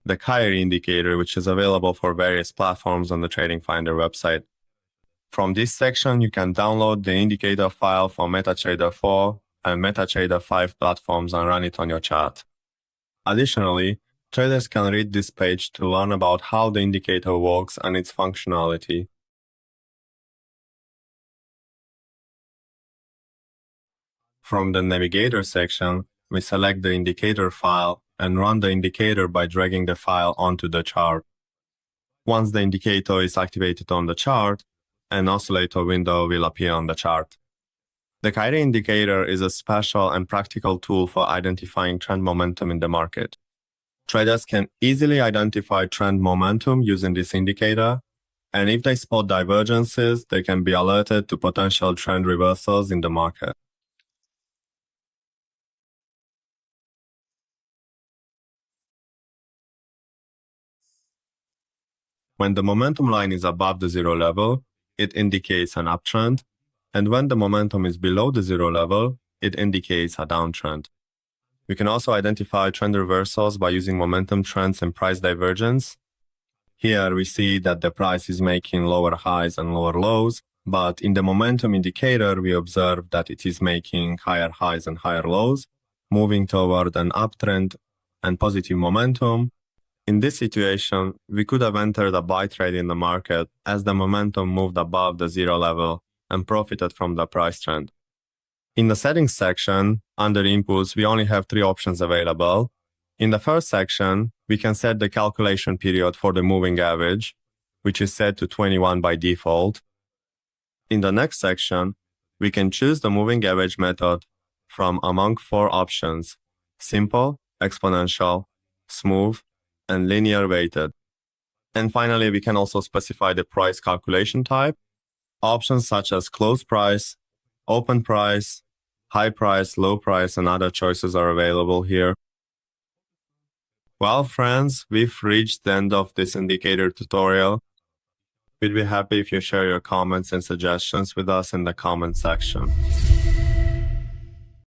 the Kairi Indicator, which is available for various platforms on the TradingFinder website. From this section, you can download the indicator file for MetaTrader 4 and MetaTrader 5 platforms and run it on your chart. Additionally, traders can read this page to learn about how the indicator works and its functionality. From the Navigator section, we select the indicator file and run the indicator by dragging the file onto the chart. Once the indicator is activated on the chart, an oscillator window will appear on the chart. The Kairi Indicator is a special and practical tool for identifying trend momentum in the market. Traders can easily identify trend momentum using this indicator, and if they spot divergences, they can be alerted to potential trend reversals in the market. When the momentum line is above the zero level, it indicates an uptrend, and when the momentum is below the zero level, it indicates a downtrend. We can also identify trend reversals by using momentum trends and price divergence. Here we see that the price is making lower highs and lower lows, but in the momentum indicator, we observe that it is making higher highs and higher lows, moving toward an uptrend and positive momentum. In this situation, we could have entered a buy trade in the market as the momentum moved above the zero level and profited from the price trend. In the settings section, under inputs, we only have 3 options available. In the first section, we can set the calculation period for the moving average, which is set to 21 by default. In the next section, we can choose the moving average method from among 4 options: simple, exponential, smooth, and linear weighted. And finally, we can also specify the price calculation type. Options such as close price, open price, high price, low price, and other choices are available here. Well, friends, we've reached the end of this indicator tutorial. We'd be happy if you share your comments and suggestions with us in the comment section.